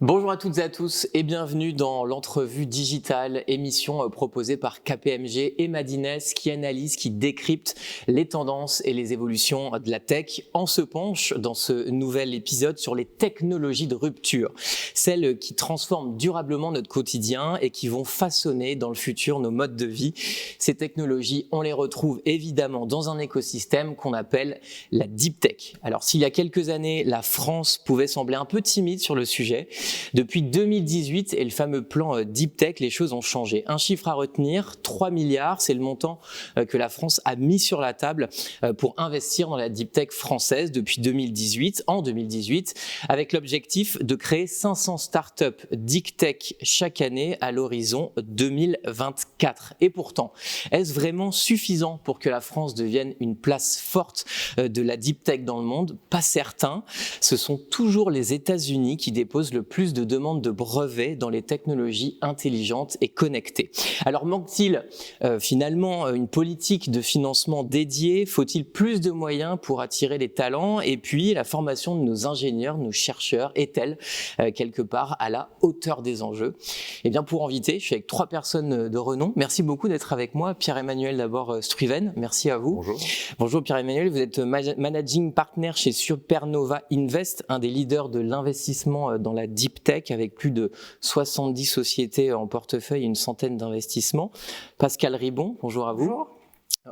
Bonjour à toutes et à tous et bienvenue dans l'entrevue digitale, émission proposée par KPMG et Madines qui analyse, qui décrypte les tendances et les évolutions de la tech. On se penche dans ce nouvel épisode sur les technologies de rupture, celles qui transforment durablement notre quotidien et qui vont façonner dans le futur nos modes de vie. Ces technologies, on les retrouve évidemment dans un écosystème qu'on appelle la deep tech. Alors s'il y a quelques années, la France pouvait sembler un peu timide sur le sujet, depuis 2018 et le fameux plan Deep Tech, les choses ont changé. Un chiffre à retenir, 3 milliards, c'est le montant que la France a mis sur la table pour investir dans la Deep Tech française depuis 2018, en 2018, avec l'objectif de créer 500 startups Deep Tech chaque année à l'horizon 2024. Et pourtant, est-ce vraiment suffisant pour que la France devienne une place forte de la Deep Tech dans le monde? Pas certain. Ce sont toujours les États-Unis qui déposent le plus de demandes de brevets dans les technologies intelligentes et connectées. Alors manque-t-il finalement une politique de financement dédiée? Faut-il plus de moyens pour attirer les talents? Et puis la formation de nos ingénieurs, nos chercheurs, est-elle quelque part à la hauteur des enjeux? Eh bien pour inviter, je suis avec 3 personnes de renom. Merci beaucoup d'être avec moi. Pierre-Emmanuel d'abord Struven, merci à vous. Bonjour. Bonjour Pierre-Emmanuel, vous êtes managing partner chez Supernova Invest, un des leaders de l'investissement dans la Deep Tech avec plus de 70 sociétés en portefeuille et une centaine d'investissements. Pascal Ribon, bonjour à vous. Bonjour.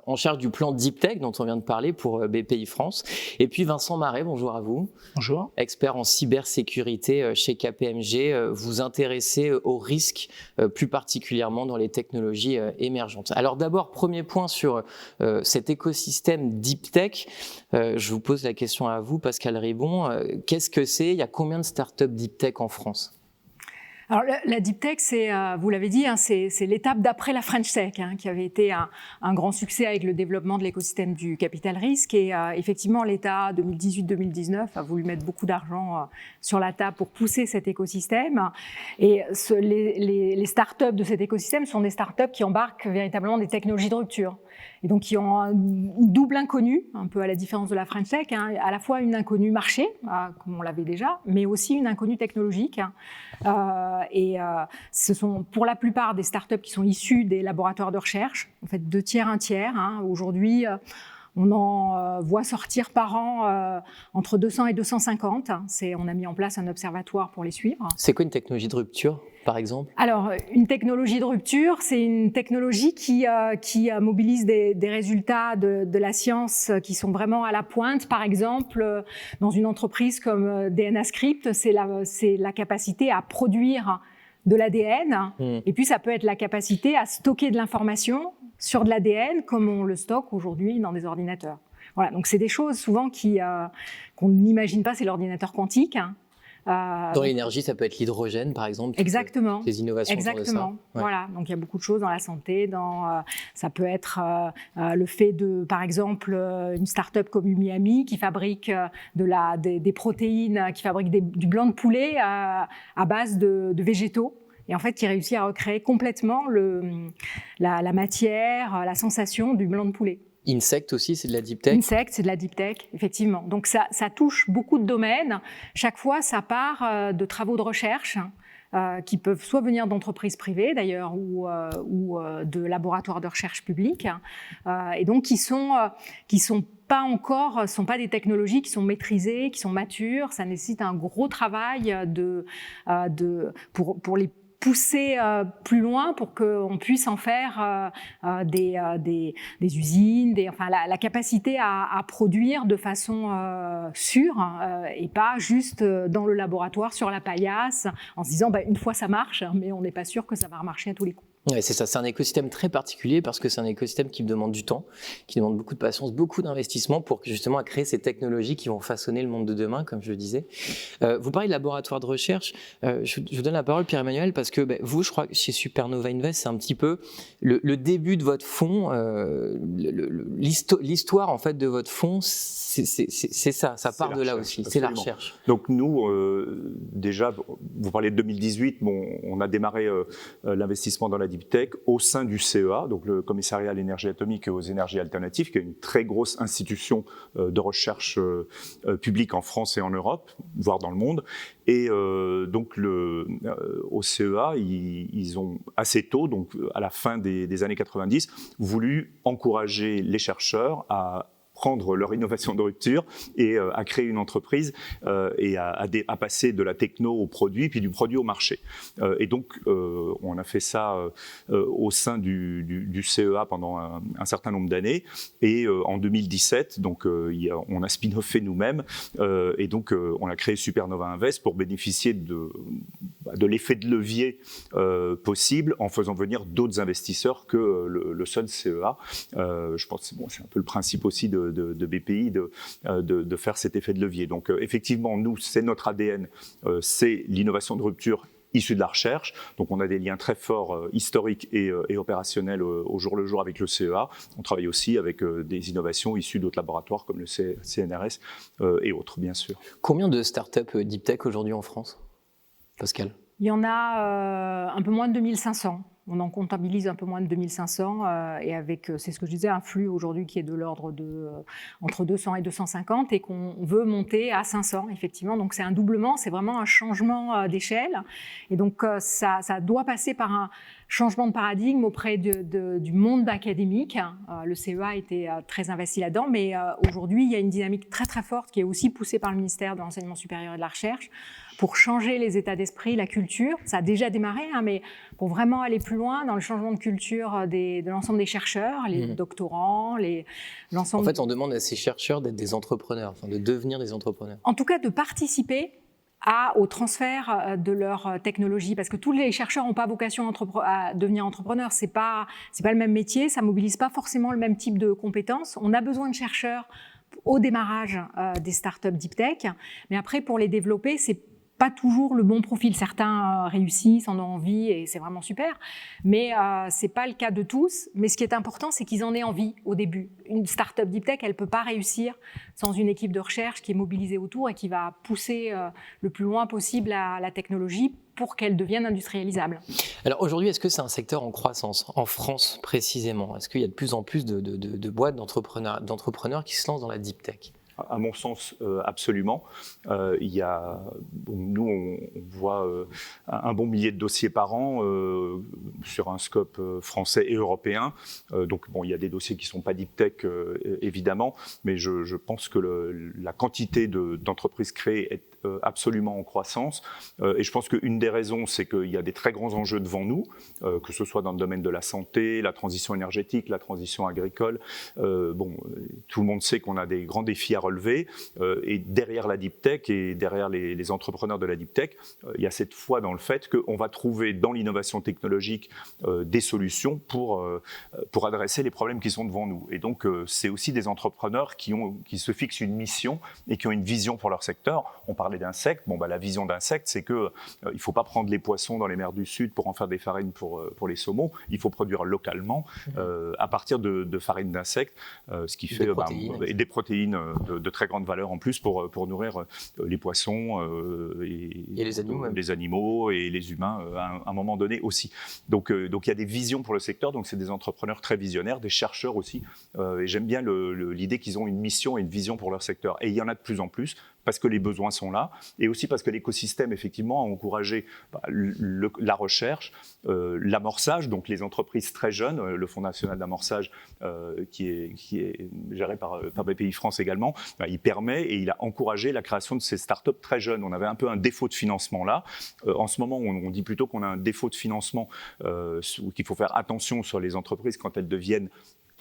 En charge du plan Deep Tech dont on vient de parler pour BPI France. Et puis Vincent Marais, bonjour à vous. Bonjour. Expert en cybersécurité chez KPMG, vous intéressez aux risques plus particulièrement dans les technologies émergentes. Alors d'abord, premier point sur cet écosystème Deep Tech. Je vous pose la question à vous, Pascal Ribon. Qu'est-ce que c'est? Il y a combien de startups Deep Tech en France? Alors la Deep Tech, c'est, vous l'avez dit, c'est l'étape d'après la French Tech, qui avait été un grand succès avec le développement de l'écosystème du capital risque. Et effectivement, l'État 2018-2019 a voulu mettre beaucoup d'argent sur la table pour pousser cet écosystème. Et les startups de cet écosystème sont des startups qui embarquent véritablement des technologies de rupture. Et donc, qui ont une double inconnue, un peu à la différence de la French Tech, à la fois une inconnue marché, comme on l'avait déjà, mais aussi une inconnue technologique. Ce sont pour la plupart des startups qui sont issues des laboratoires de recherche, en fait 2 tiers, 1 tiers. Aujourd'hui, on en voit sortir par an entre 200 et 250. On a mis en place un observatoire pour les suivre. C'est quoi une technologie de rupture, par exemple? Alors, une technologie de rupture, c'est une technologie qui mobilise des résultats de la science qui sont vraiment à la pointe. Par exemple, dans une entreprise comme DNA Script, c'est la capacité à produire de l'ADN. Et puis, ça peut être la capacité à stocker de l'information sur de l'ADN comme on le stocke aujourd'hui dans des ordinateurs. Voilà, donc c'est des choses souvent qu'on n'imagine pas, c'est l'ordinateur quantique. Dans l'énergie, ça peut être l'hydrogène, par exemple. Exactement. Des innovations Exactement. autour de ça. Ouais. Voilà. Donc il y a beaucoup de choses dans la santé. Ça peut être le fait de, par exemple, une start-up comme Umiami qui fabrique des protéines, qui fabrique du blanc de poulet à base de végétaux. Et en fait, qui réussit à recréer complètement la matière, la sensation du blanc de poulet. Insect aussi, c'est de la Deep Tech? Insect, c'est de la Deep Tech, effectivement. Donc ça touche beaucoup de domaines. Chaque fois, ça part de travaux de recherche qui peuvent soit venir d'entreprises privées d'ailleurs ou de laboratoires de recherche publics, et donc qui sont pas des technologies qui sont maîtrisées, qui sont matures. Ça nécessite un gros travail pour les pousser plus loin pour qu'on puisse en faire des usines, la capacité à produire de façon sûre et pas juste dans le laboratoire sur la paillasse en se disant une fois ça marche, mais on n'est pas sûr que ça va remarcher à tous les coups. Ouais, c'est ça, c'est un écosystème très particulier parce que c'est un écosystème qui demande du temps, qui demande beaucoup de patience, beaucoup d'investissement pour justement créer ces technologies qui vont façonner le monde de demain, comme je le disais. Vous parlez de laboratoire de recherche, je vous donne la parole Pierre-Emmanuel parce que vous, je crois que chez Supernova Invest, c'est un petit peu le début de votre fonds, l'histoire en fait de votre fonds, c'est ça part de là aussi, c'est la recherche. Donc nous, déjà, vous parlez de 2018, on a démarré l'investissement dans la Deep Tech au sein du CEA, donc le Commissariat à l'énergie atomique et aux énergies alternatives, qui est une très grosse institution de recherche publique en France et en Europe, voire dans le monde. Et donc au CEA, ils ont assez tôt, donc à la fin des années 90, voulu encourager les chercheurs à prendre leur innovation de rupture et à créer une entreprise et à passer de la techno au produit, puis du produit au marché. Et donc, on a fait ça au sein du CEA pendant un certain nombre d'années. Et en 2017, donc, on a spin-offé nous-mêmes et donc on a créé Supernova Invest pour bénéficier de l'effet de levier possible en faisant venir d'autres investisseurs que le seul CEA. Je pense que c'est un peu le principe aussi de BPI de faire cet effet de levier. Donc effectivement, nous, c'est notre ADN, c'est l'innovation de rupture issue de la recherche. Donc on a des liens très forts historiques et opérationnels au jour le jour avec le CEA. On travaille aussi avec des innovations issues d'autres laboratoires comme le CNRS et autres, bien sûr. Combien de startups Deep Tech aujourd'hui en France, Pascal? Il y en a un peu moins de 2500. On en comptabilise un peu moins de 2500 et avec, c'est ce que je disais, un flux aujourd'hui qui est de l'ordre de entre 200 et 250 et qu'on veut monter à 500 effectivement. Donc c'est un doublement, c'est vraiment un changement d'échelle et donc ça doit passer par un changement de paradigme auprès du monde académique. Le CEA était très investi là-dedans, mais aujourd'hui il y a une dynamique très très forte qui est aussi poussée par le ministère de l'Enseignement supérieur et de la Recherche pour changer les états d'esprit, la culture. Ça a déjà démarré, mais pour vraiment aller plus loin dans le changement de culture de l'ensemble des chercheurs, les doctorants, l'ensemble... En fait, on demande à ces chercheurs d'être des entrepreneurs, enfin de devenir des entrepreneurs. En tout cas, de participer au transfert de leur technologie, parce que tous les chercheurs n'ont pas vocation à devenir entrepreneurs. C'est pas le même métier, ça mobilise pas forcément le même type de compétences. On a besoin de chercheurs au démarrage des startups Deep Tech, mais après, pour les développer, c'est pas toujours le bon profil. Certains réussissent, en ont envie et c'est vraiment super, mais c'est pas le cas de tous. Mais ce qui est important, c'est qu'ils en aient envie au début. Une start-up Deep Tech, elle peut pas réussir sans une équipe de recherche qui est mobilisée autour et qui va pousser le plus loin possible la technologie pour qu'elle devienne industrialisable. Alors aujourd'hui, est-ce que c'est un secteur en croissance, en France précisément? Est-ce qu'il y a de plus en plus de boîtes, d'entrepreneurs qui se lancent dans la Deep Tech? À mon sens, absolument. Nous, on voit un bon millier de dossiers par an sur un scope français et européen. Donc, il y a des dossiers qui ne sont pas deep tech, évidemment, mais je pense que la quantité d'entreprises créées est absolument en croissance. Et je pense qu'une des raisons, c'est qu'il y a des très grands enjeux devant nous, que ce soit dans le domaine de la santé, la transition énergétique, la transition agricole. Tout le monde sait qu'on a des grands défis à relever. Et derrière la Deep Tech et derrière les entrepreneurs de la Deep Tech, il y a cette foi dans le fait qu'on va trouver dans l'innovation technologique des solutions pour adresser les problèmes qui sont devant nous. Et donc, c'est aussi des entrepreneurs qui se fixent une mission et qui ont une vision pour leur secteur. On parlait d'insectes. La vision d'insectes, c'est qu'il ne faut pas prendre les poissons dans les mers du Sud pour en faire des farines pour les saumons. Il faut produire localement à partir de farines d'insectes, ce qui fait des protéines de très grande valeur en plus pour nourrir les poissons et les animaux et les humains à un moment donné aussi. Donc il y a des visions pour le secteur, donc c'est des entrepreneurs très visionnaires, des chercheurs aussi, et j'aime bien l'idée qu'ils ont une mission et une vision pour leur secteur. Et il y en a de plus en plus, parce que les besoins sont là, et aussi parce que l'écosystème, effectivement, a encouragé la recherche, l'amorçage, donc les entreprises très jeunes, le Fonds national d'amorçage qui est géré par BPI France également, il permet et il a encouragé la création de ces startups très jeunes. On avait un peu un défaut de financement là. En ce moment, on dit plutôt qu'on a un défaut de financement, qu'il faut faire attention sur les entreprises quand elles deviennent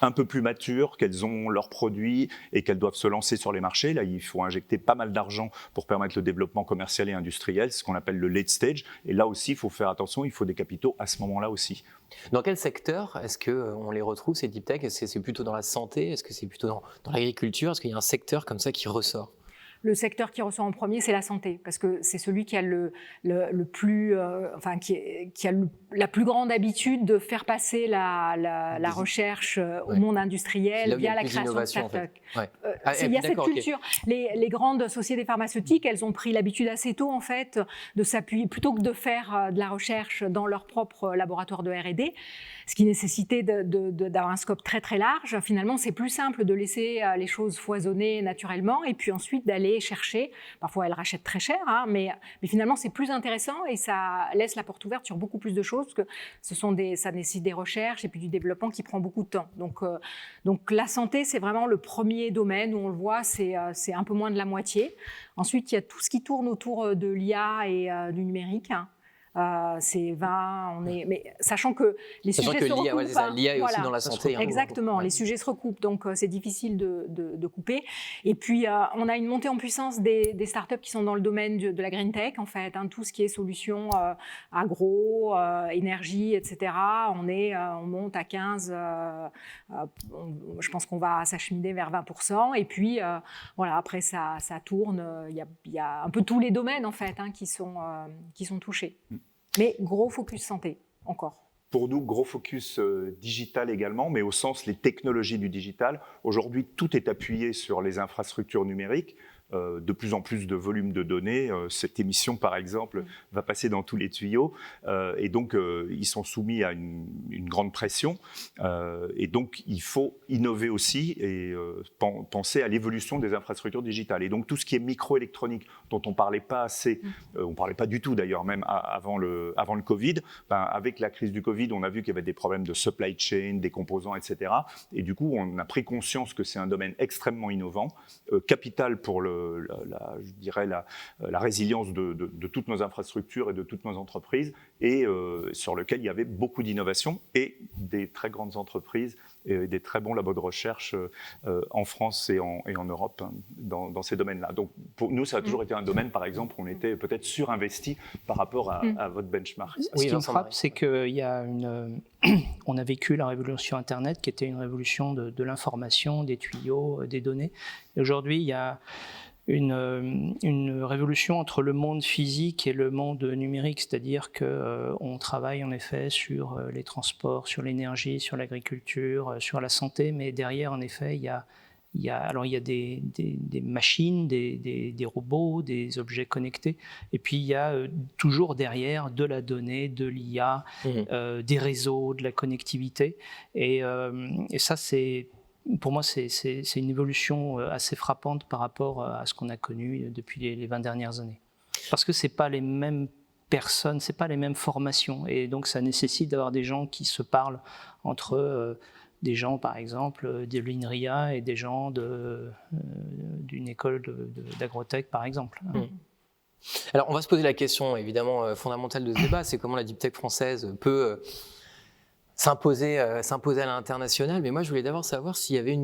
un peu plus matures, qu'elles ont leurs produits et qu'elles doivent se lancer sur les marchés. Là, il faut injecter pas mal d'argent pour permettre le développement commercial et industriel, ce qu'on appelle le late stage. Et là aussi, il faut faire attention, il faut des capitaux à ce moment-là aussi. Dans quel secteur est-ce qu'on les retrouve, ces deep tech? Est-ce que c'est plutôt dans la santé? Est-ce que c'est plutôt dans l'agriculture? Est-ce qu'il y a un secteur comme ça qui ressort? Le secteur qui ressort en premier, c'est la santé, parce que c'est celui qui a le plus, qui a la plus grande habitude de faire passer la recherche au monde industriel via la création de start-up. En fait. Il y a cette culture. Les grandes sociétés pharmaceutiques, elles ont pris l'habitude assez tôt, en fait, de s'appuyer, plutôt que de faire de la recherche dans leur propre laboratoire de R&D, ce qui nécessitait d'avoir un scope très très large. Finalement, c'est plus simple de laisser les choses foisonner naturellement et puis ensuite d'aller chercher. Parfois, elles rachètent très cher, hein, mais finalement, c'est plus intéressant et ça laisse la porte ouverte sur beaucoup plus de choses, parce que ça nécessite des recherches et puis du développement qui prend beaucoup de temps. Donc la santé, c'est vraiment le premier domaine où on le voit, c'est un peu moins de la moitié. Ensuite, il y a tout ce qui tourne autour de l'IA et du numérique. C'est 20, mais sachant que les sujets se recoupent. L'IA est aussi dans la santé. Exactement, les sujets se recoupent, donc c'est difficile de couper. Et puis, on a une montée en puissance des startups qui sont dans le domaine de la green tech, en fait, hein, tout ce qui est solutions agro, énergie, etc. On monte à 15, je pense qu'on va s'acheminer vers 20%. Et puis, voilà, après, ça tourne. Il y a un peu tous les domaines, en fait, hein, qui sont touchés. Mais gros focus santé, encore. Pour nous, gros focus digital également, mais au sens les technologies du digital. Aujourd'hui, tout est appuyé sur les infrastructures numériques. De plus en plus de volume de données. Cette émission, par exemple, va passer dans tous les tuyaux. Et donc, ils sont soumis à une grande pression. Et donc, il faut innover aussi et penser à l'évolution des infrastructures digitales. Et donc, tout ce qui est microélectronique, dont on ne parlait pas assez, on ne parlait pas du tout d'ailleurs, même avant le Covid, avec la crise du Covid, on a vu qu'il y avait des problèmes de supply chain, des composants, etc. Et du coup, on a pris conscience que c'est un domaine extrêmement innovant, capital pour je dirais la résilience de toutes nos infrastructures et de toutes nos entreprises, et sur lequel il y avait beaucoup d'innovation et des très grandes entreprises et des très bons labos de recherche en France et en Europe, hein, dans ces domaines-là. Donc pour nous, ça a toujours été un domaine, par exemple, où on était peut-être surinvesti par rapport à votre benchmark. Ce qui me frappe, c'est qu'il y a on a vécu la révolution Internet, qui était une révolution de l'information, des tuyaux, des données. Et aujourd'hui, il y a une révolution entre le monde physique et le monde numérique, c'est-à-dire qu'on travaille en effet sur les transports, sur l'énergie, sur l'agriculture, sur la santé, mais derrière, en effet, il y a des machines, des robots, des objets connectés, et puis il y a toujours derrière de la donnée, de l'IA, des réseaux, de la connectivité, et ça, pour moi, c'est une évolution assez frappante par rapport à ce qu'on a connu depuis les 20 dernières années. Parce que ce n'est pas les mêmes personnes, ce n'est pas les mêmes formations, et donc ça nécessite d'avoir des gens qui se parlent entre des gens, par exemple, de l'INRIA et des gens d'une école d'agrotech, par exemple. Alors, on va se poser la question, évidemment, fondamentale de ce débat, c'est comment la deep tech française peut s'imposer à l'international. Mais moi, je voulais d'abord savoir s'il y avait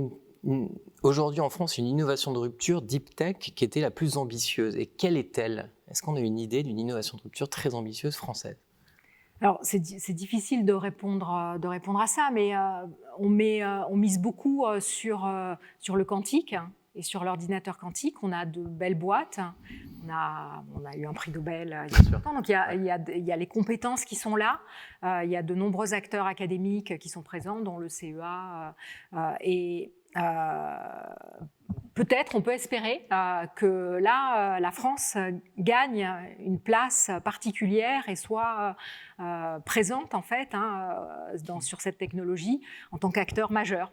aujourd'hui en France une innovation de rupture deep tech qui était la plus ambitieuse. Et quelle est-elle? Est-ce qu'on a une idée d'une innovation de rupture très ambitieuse française? Alors, c'est difficile de répondre à ça, mais on mise beaucoup sur le quantique et sur l'ordinateur quantique. On a de belles boîtes. On a eu un prix Nobel il y a longtemps. Donc, il y a les compétences qui sont là. Il y a de nombreux acteurs académiques qui sont présents, dont le CEA. Peut-être on peut espérer que là, la France gagne une place particulière et soit présente, en fait, sur cette technologie en tant qu'acteur majeur.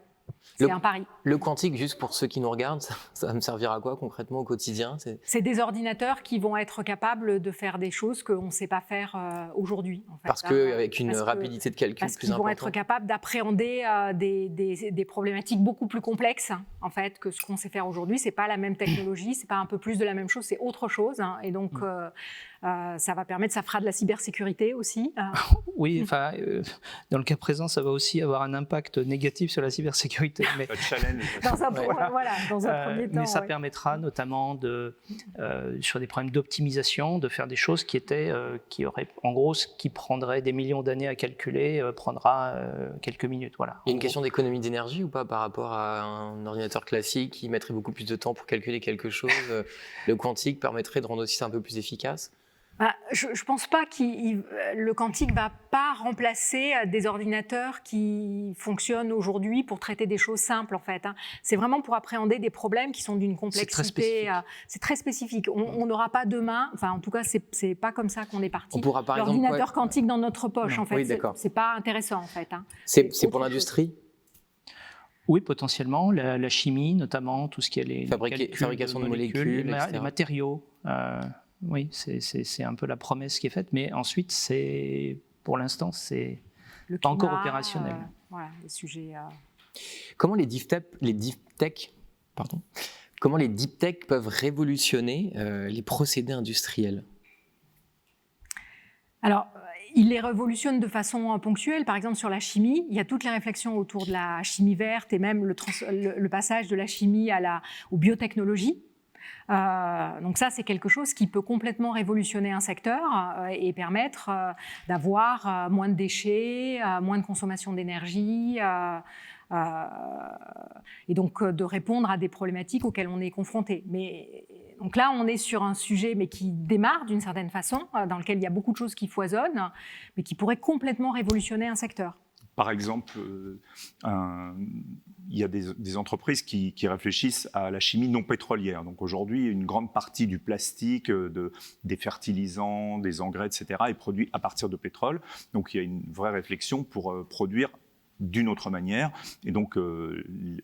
C'est un pari. Le quantique, juste pour ceux qui nous regardent, ça va me servir à quoi concrètement au quotidien? C'est des ordinateurs qui vont être capables de faire des choses qu'on ne sait pas faire aujourd'hui. En fait, parce qu'avec une rapidité de calcul plus importante. Parce qu'ils vont être capables d'appréhender des problématiques beaucoup plus complexes, en fait, que ce qu'on sait faire aujourd'hui. Ce n'est pas la même technologie, ce n'est pas un peu plus de la même chose, c'est autre chose. Et donc, Ça fera de la cybersécurité aussi. Oui, enfin, dans le cas présent, ça va aussi avoir un impact négatif sur la cybersécurité. Mais dans un premier temps. Mais ça permettra notamment sur des problèmes d'optimisation, de faire des choses qui auraient, en gros, ce qui prendrait des millions d'années à calculer, prendra quelques minutes. Voilà. Il y a une question d'économie d'énergie ou pas par rapport à un ordinateur classique qui mettrait beaucoup plus de temps pour calculer quelque chose? Le quantique permettrait de rendre aussi ça un peu plus efficace? Je ne pense pas que le quantique ne va pas remplacer des ordinateurs qui fonctionnent aujourd'hui pour traiter des choses simples, en fait. C'est vraiment pour appréhender des problèmes qui sont d'une complexité. C'est très spécifique. On n'aura pas demain, enfin, en tout cas, ce n'est pas comme ça qu'on est parti. L'ordinateur quantique dans notre poche, en fait. Oui, ce n'est pas intéressant, en fait. C'est pour l'industrie? Oui, potentiellement. La chimie, notamment, tout ce qui est les fabrication de molécules, les matériaux. Oui, c'est un peu la promesse qui est faite, mais ensuite, pour l'instant, c'est pas encore opérationnel. Voilà, les sujets. Comment les deep tech peuvent révolutionner les procédés industriels? Alors, ils les révolutionnent de façon ponctuelle. Par exemple, sur la chimie, il y a toutes les réflexions autour de la chimie verte et même le passage de la chimie aux biotechnologies. Donc ça, c'est quelque chose qui peut complètement révolutionner un secteur et permettre d'avoir moins de déchets, moins de consommation d'énergie et donc de répondre à des problématiques auxquelles on est confronté. Donc là, on est sur un sujet qui démarre d'une certaine façon, dans lequel il y a beaucoup de choses qui foisonnent, mais qui pourraient complètement révolutionner un secteur. Par exemple, il y a des entreprises qui réfléchissent à la chimie non pétrolière. Donc aujourd'hui, une grande partie du plastique, des fertilisants, des engrais, etc. est produit à partir de pétrole. Donc il y a une vraie réflexion pour produire d'une autre manière. Et donc, il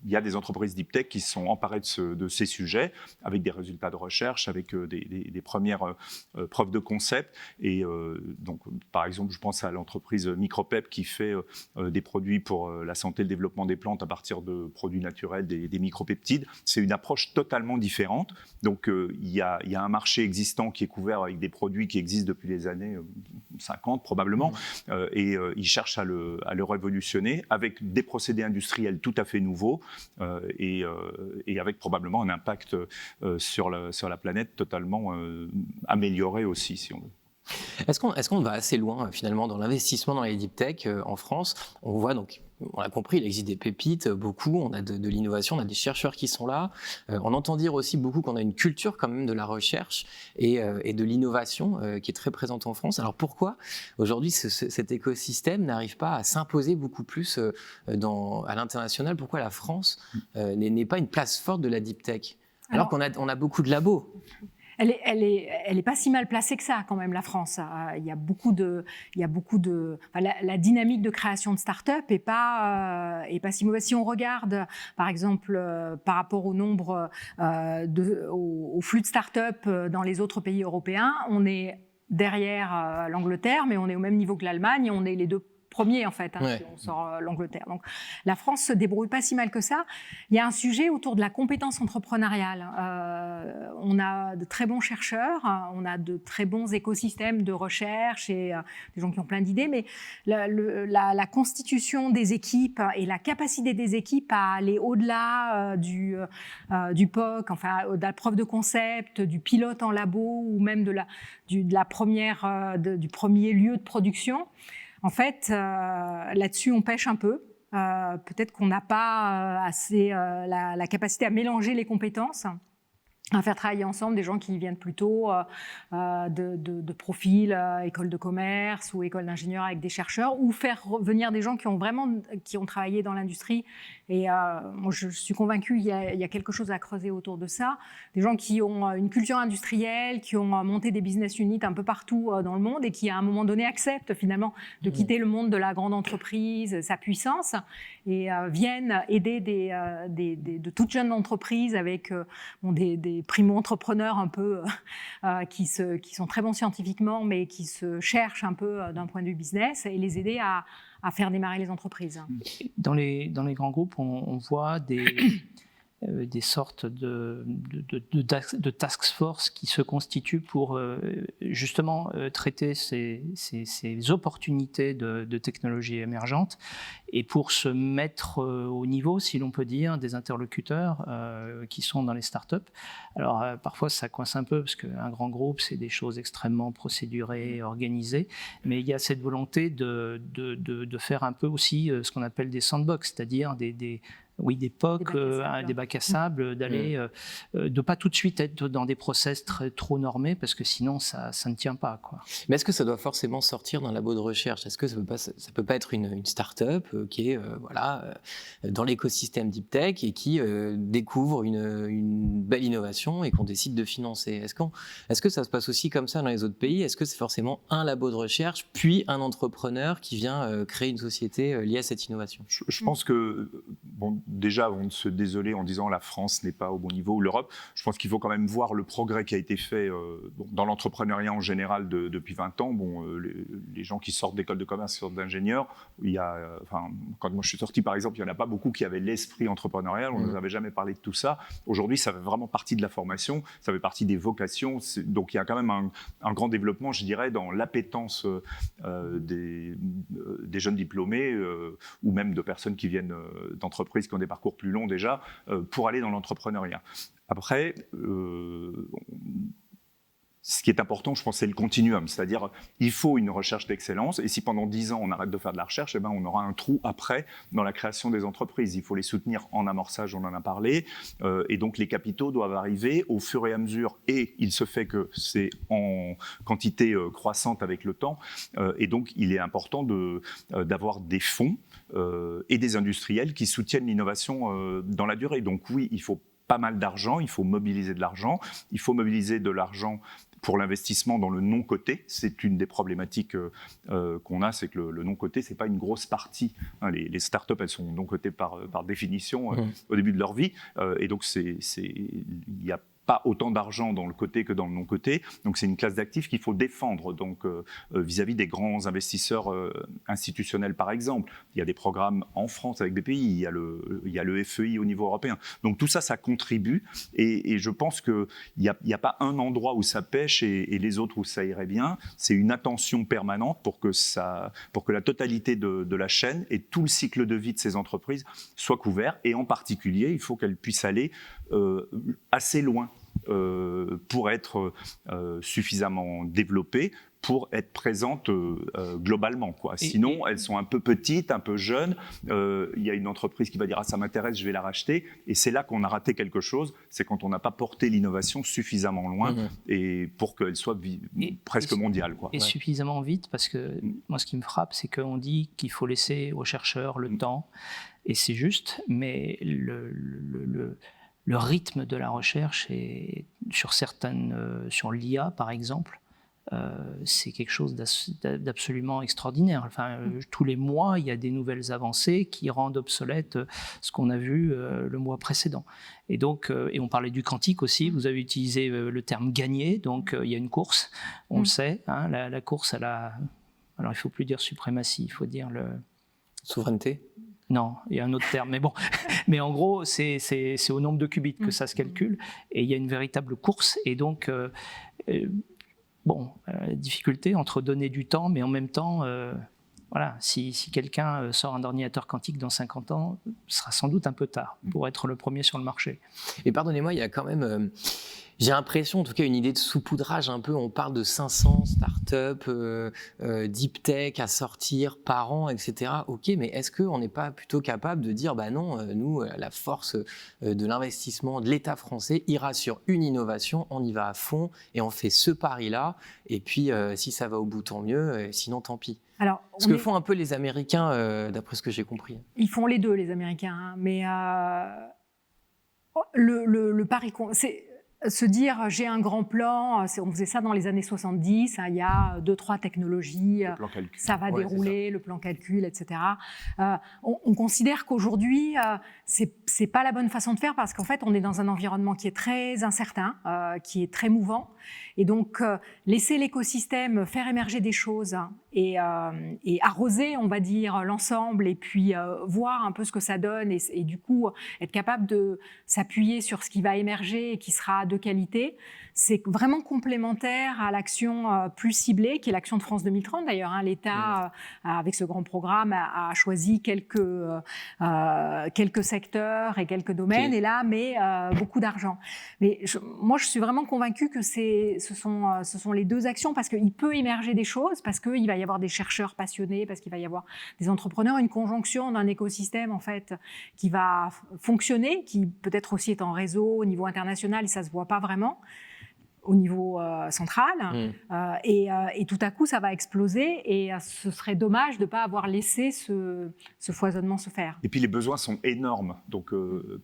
y a des entreprises deep tech qui se sont emparées de ces sujets avec des résultats de recherche, avec des premières preuves de concept. Et donc, par exemple, je pense à l'entreprise Micropep qui fait des produits pour la santé et le développement des plantes à partir de produits naturels, des micropeptides. C'est une approche totalement différente. Donc, il y a un marché existant qui est couvert avec des produits qui existent depuis les années 50 probablement. Et ils cherchent à le révolutionner avec des procédés industriels tout à fait nouveaux et avec probablement un impact sur la planète totalement amélioré aussi, si on veut. Est-ce qu'on va assez loin finalement dans l'investissement dans les deep tech en France? On voit donc, on l'a compris, il existe des pépites, beaucoup, on a de l'innovation, on a des chercheurs qui sont là. On entend dire aussi beaucoup qu'on a une culture quand même de la recherche et de l'innovation qui est très présente en France. Alors pourquoi aujourd'hui cet écosystème n'arrive pas à s'imposer beaucoup plus à l'international? Pourquoi la France n'est pas une place forte de la deep tech alors qu'on a beaucoup de labos? Elle est pas si mal placée que ça, quand même, la France. Il y a beaucoup de la dynamique de création de start-up est pas si mauvaise. Si on regarde, par exemple, par rapport au nombre, au flux de start-up dans les autres pays européens, on est derrière l'Angleterre, mais on est au même niveau que l'Allemagne et on est les deux premiers, en fait, si on sort l'Angleterre. Donc, la France se débrouille pas si mal que ça. Il y a un sujet autour de la compétence entrepreneuriale. On a de très bons chercheurs, on a de très bons écosystèmes de recherche et des gens qui ont plein d'idées, mais la constitution des équipes et la capacité des équipes à aller au-delà du POC, enfin, de la preuve de concept, du pilote en labo ou même du premier lieu de production. En fait, là-dessus, on pêche un peu. Peut-être qu'on n'a pas assez la capacité à mélanger les compétences, à faire travailler ensemble des gens qui viennent plutôt de profils, école de commerce ou école d'ingénieur avec des chercheurs, ou faire venir des gens qui ont travaillé dans l'industrie. Et moi, je suis convaincue qu'il y a quelque chose à creuser autour de ça. Des gens qui ont une culture industrielle, qui ont monté des business units un peu partout dans le monde et qui, à un moment donné, acceptent finalement de quitter le monde de la grande entreprise, sa puissance, et viennent aider de toutes jeunes entreprises avec des primo-entrepreneurs un peu qui sont très bons scientifiquement, mais qui se cherchent un peu d'un point de vue business, et les aider à faire démarrer les entreprises. Dans les grands groupes, on voit des sortes de task force qui se constituent pour justement traiter ces opportunités de technologies émergentes et pour se mettre au niveau, si l'on peut dire, des interlocuteurs qui sont dans les startups. Alors parfois ça coince un peu parce qu'un grand groupe, c'est des choses extrêmement procédurées, organisées, mais il y a cette volonté de faire un peu aussi ce qu'on appelle des sandbox, c'est-à-dire des POC, des bacs à sable, d'aller, de pas tout de suite être dans des process trop normés parce que sinon ça ne tient pas, quoi. Mais est-ce que ça doit forcément sortir d'un labo de recherche? Est-ce que ça peut pas être une start-up qui est dans l'écosystème Deep Tech et qui découvre une belle innovation et qu'on décide de financer? Est-ce que ça se passe aussi comme ça dans les autres pays? Est-ce que c'est forcément un labo de recherche puis un entrepreneur qui vient créer une société liée à cette innovation? Je pense que, déjà, avant de se désoler en disant la France n'est pas au bon niveau, ou l'Europe, je pense qu'il faut quand même voir le progrès qui a été fait dans l'entrepreneuriat en général depuis 20 ans. Les gens qui sortent d'école de commerce, qui sortent d'ingénieurs, quand moi je suis sorti par exemple, il n'y en a pas beaucoup qui avaient l'esprit entrepreneurial, on ne nous avait jamais parlé de tout ça. Aujourd'hui, ça fait vraiment partie de la formation, ça fait partie des vocations, donc il y a quand même un grand développement, je dirais, dans l'appétence des jeunes diplômés ou même de personnes qui viennent d'entreprises qui ont des parcours plus longs déjà, pour aller dans l'entrepreneuriat. Après, ce qui est important, je pense, c'est le continuum, c'est-à-dire il faut une recherche d'excellence, et si pendant 10 ans on arrête de faire de la recherche, on aura un trou après dans la création des entreprises. Il faut les soutenir en amorçage, on en a parlé, et donc les capitaux doivent arriver au fur et à mesure, et il se fait que c'est en quantité croissante avec le temps, et donc il est important d'avoir des fonds et des industriels qui soutiennent l'innovation dans la durée. Donc oui, il faut pas mal d'argent, il faut mobiliser de l'argent, il faut mobiliser de l'argent pour l'investissement dans le non-coté. C'est une des problématiques qu'on a, c'est que le non-coté, c'est pas une grosse partie. Les startups, elles sont non-cotées par définition au début de leur vie, et donc il y a pas autant d'argent dans le côté que dans le non-côté. Donc c'est une classe d'actifs qu'il faut défendre vis-à-vis des grands investisseurs institutionnels, par exemple. Il y a des programmes en France avec BPI, il y a le FEI au niveau européen. Donc tout ça, ça contribue, et je pense qu'il n'y a pas un endroit où ça pêche et les autres où ça irait bien. C'est une attention permanente pour que la totalité de la chaîne et tout le cycle de vie de ces entreprises soit couvert, et en particulier, il faut qu'elles puissent aller assez loin pour être suffisamment développées, pour être présentes globalement, quoi. Sinon, elles sont un peu petites, un peu jeunes. Il y a une entreprise qui va dire « Ah, ça m'intéresse, je vais la racheter ». Et c'est là qu'on a raté quelque chose, c'est quand on n'a pas porté l'innovation suffisamment loin et pour qu'elle soit presque mondiale, quoi. Et suffisamment vite, parce que moi, ce qui me frappe, c'est qu'on dit qu'il faut laisser aux chercheurs le temps, et c'est juste, mais le rythme de la recherche est, sur l'IA par exemple, c'est quelque chose d'absolument extraordinaire. Tous les mois, il y a des nouvelles avancées qui rendent obsolète ce qu'on a vu le mois précédent. Et donc, et on parlait du quantique aussi, vous avez utilisé le terme gagner, donc il y a une course, on le sait, hein, la course alors il ne faut plus dire suprématie, il faut dire souveraineté. Non, il y a un autre terme, mais bon. Mais en gros, c'est au nombre de qubits que ça se calcule, et il y a une véritable course. Et donc, difficulté entre donner du temps, mais en même temps, si quelqu'un sort un ordinateur quantique dans 50 ans, ce sera sans doute un peu tard pour être le premier sur le marché. Et pardonnez-moi, il y a quand même... J'ai l'impression, en tout cas, une idée de saupoudrage un peu. On parle de 500 startups, deep tech à sortir par an, etc. Ok, mais est-ce qu'on n'est pas plutôt capable de dire, non, nous, la force de l'investissement de l'État français ira sur une innovation, on y va à fond et on fait ce pari-là. Et puis, si ça va au bout, tant mieux. Sinon, tant pis. Alors, ce que font un peu les Américains, d'après ce que j'ai compris. Ils font les deux, les Américains. Hein, mais le pari, c'est se dire j'ai un grand plan, on faisait ça dans les années 70, il y a 2-3 technologies, ça va dérouler, le plan calcul, etc. On considère qu'aujourd'hui, c'est pas la bonne façon de faire parce qu'en fait, on est dans un environnement qui est très incertain, qui est très mouvant. Et donc, laisser l'écosystème faire émerger des choses et arroser, on va dire, l'ensemble et puis voir un peu ce que ça donne et du coup être capable de s'appuyer sur ce qui va émerger et qui sera de qualité, c'est vraiment complémentaire à l'action plus ciblée, qui est l'action de France 2030 d'ailleurs. L'État, avec ce grand programme, a choisi quelques secteurs et quelques domaines et là met beaucoup d'argent. Mais moi, je suis vraiment convaincue que ce sont les deux actions parce qu'il peut émerger des choses, parce qu'il va y avoir des chercheurs passionnés, parce qu'il va y avoir des entrepreneurs, une conjonction d'un écosystème en fait qui va fonctionner, qui peut-être aussi est en réseau au niveau international et ça se voit pas vraiment au niveau central, et tout à coup ça va exploser et ce serait dommage de ne pas avoir laissé ce foisonnement se faire. Et puis les besoins sont énormes, donc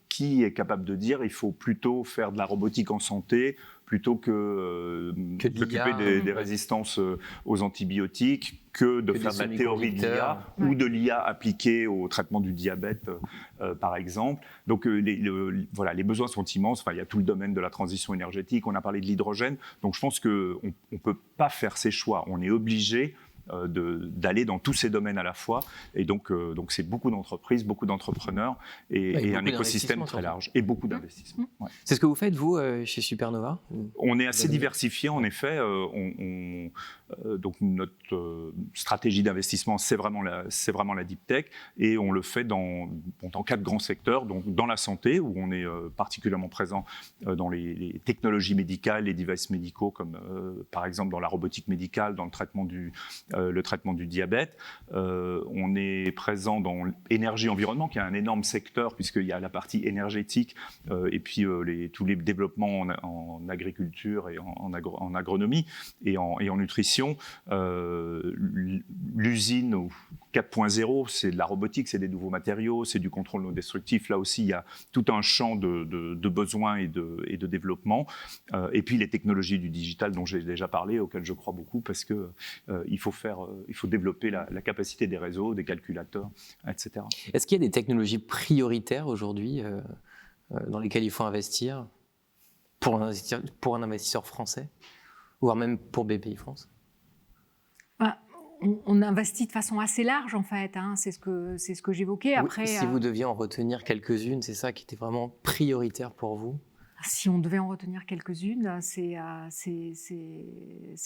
qui est capable de dire il faut plutôt faire de la robotique en santé plutôt que s'occuper des résistances aux antibiotiques, que de faire de la théorie de l'IA ou de l'IA appliquée au traitement du diabète, par exemple. Donc voilà, les besoins sont immenses. Enfin, il y a tout le domaine de la transition énergétique, on a parlé de l'hydrogène. Donc je pense qu'on ne peut pas faire ces choix. On est obligé d'aller dans tous ces domaines à la fois. Et donc c'est beaucoup d'entreprises, beaucoup d'entrepreneurs et un écosystème très large. Et beaucoup d'investissements. Ouais. C'est ce que vous faites, vous, chez Supernova ? On est assez diversifié, en effet. Donc notre stratégie d'investissement, c'est vraiment la deep tech. Et on le fait dans 4 grands secteurs. Donc dans la santé, où on est particulièrement présent dans les technologies médicales, les devices médicaux, comme par exemple dans la robotique médicale, dans le traitement du diabète. On est présent dans l'énergie-environnement, qui est un énorme secteur, puisqu'il y a la partie énergétique et puis tous les développements en agriculture et en agronomie et en nutrition. L'usine 4.0, c'est de la robotique, c'est des nouveaux matériaux, c'est du contrôle non destructif. Là aussi, il y a tout un champ de besoins et de développement. Et puis les technologies du digital dont j'ai déjà parlé, auxquelles je crois beaucoup, parce que il faut développer la capacité des réseaux, des calculateurs, etc. Est-ce qu'il y a des technologies prioritaires aujourd'hui dans lesquelles il faut investir pour un investisseur français, voire même pour BPI France ? On investit de façon assez large en fait, c'est ce que j'évoquais. Après, si vous deviez en retenir quelques-unes, c'est ça qui était vraiment prioritaire pour vous ? Si on devait en retenir quelques-unes, c'est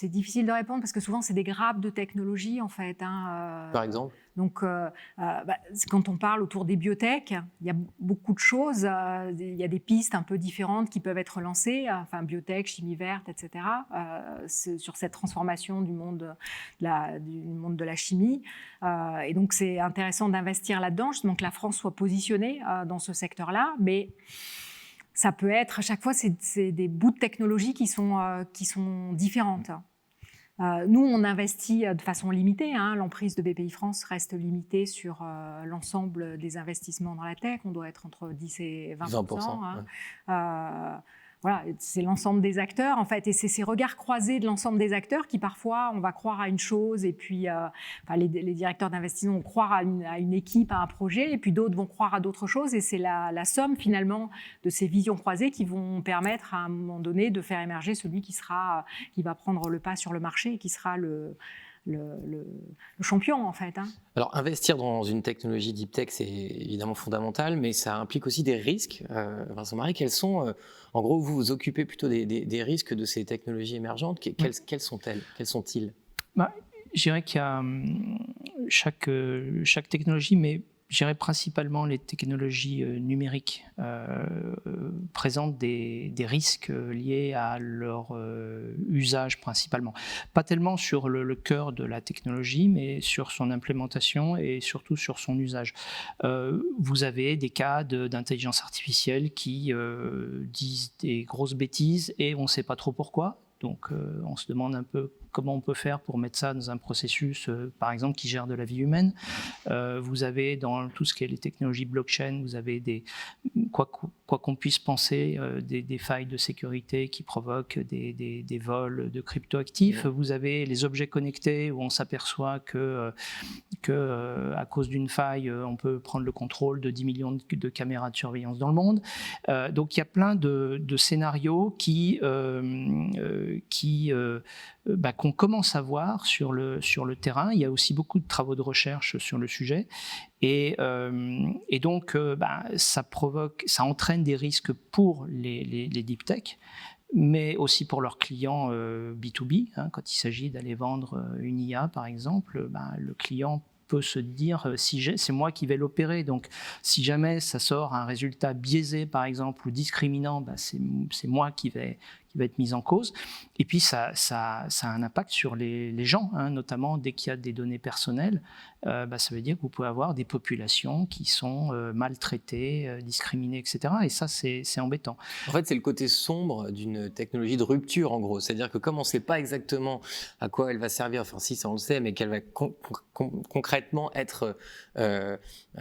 difficile de répondre parce que souvent c'est des grappes de technologies en fait. Par exemple ? Donc, quand on parle autour des biotech, il y a beaucoup de choses. Il y a des pistes un peu différentes qui peuvent être lancées. Enfin, biotech, chimie verte, etc. Sur cette transformation du monde de la chimie. Et donc, c'est intéressant d'investir là-dedans, justement que la France soit positionnée dans ce secteur-là. Mais ça peut être, à chaque fois, c'est des bouts de technologie qui sont différentes. Nous, on investit de façon limitée. L'emprise de BPI France reste limitée sur l'ensemble des investissements dans la tech. On doit être entre 10 et 20%. Voilà, c'est l'ensemble des acteurs, en fait. Et c'est ces regards croisés de l'ensemble des acteurs qui, parfois, on va croire à une chose et puis les directeurs d'investissement vont croire à une équipe, à un projet, et puis d'autres vont croire à d'autres choses. Et c'est la somme, finalement, de ces visions croisées qui vont permettre, à un moment donné, de faire émerger celui qui va prendre le pas sur le marché et qui sera le champion, en fait. Alors, investir dans une technologie deep tech, c'est évidemment fondamental, mais ça implique aussi des risques. Vincent Marais, quels sont, en gros, vous vous occupez plutôt des risques de ces technologies émergentes. Quels sont-elles ? Quels sont-ils ? Je dirais qu'il y a chaque technologie, mais je dirais principalement les technologies numériques présentent des risques liés à leur usage principalement. Pas tellement sur le cœur de la technologie, mais sur son implémentation et surtout sur son usage. Vous avez des cas d'intelligence artificielle qui disent des grosses bêtises et on ne sait pas trop pourquoi. Donc on se demande un peu comment on peut faire pour mettre ça dans un processus, par exemple, qui gère de la vie humaine. Vous avez dans tout ce qui est les technologies blockchain, vous avez quoi qu'on puisse penser, des failles de sécurité qui provoquent des vols de cryptoactifs. Vous avez les objets connectés où on s'aperçoit que que à cause d'une faille, on peut prendre le contrôle de 10 millions de caméras de surveillance dans le monde. Donc il y a plein de scénarios qu'on commence à voir sur le terrain. Il y a aussi beaucoup de travaux de recherche sur le sujet. Et donc, ça entraîne des risques pour les deep tech, mais aussi pour leurs clients B2B. Quand il s'agit d'aller vendre une IA, par exemple, le client peut se dire c'est moi qui vais l'opérer. Donc, si jamais ça sort un résultat biaisé, par exemple, ou discriminant, c'est moi qui va être mis en cause. Et puis, ça a un impact sur les gens, notamment dès qu'il y a des données personnelles. Ça veut dire que vous pouvez avoir des populations qui sont maltraitées, discriminées, etc. Et ça, c'est embêtant. En fait, c'est le côté sombre d'une technologie de rupture, en gros. C'est-à-dire que comme on ne sait pas exactement à quoi elle va servir, enfin si, ça on le sait, mais qu'elle va concrètement être...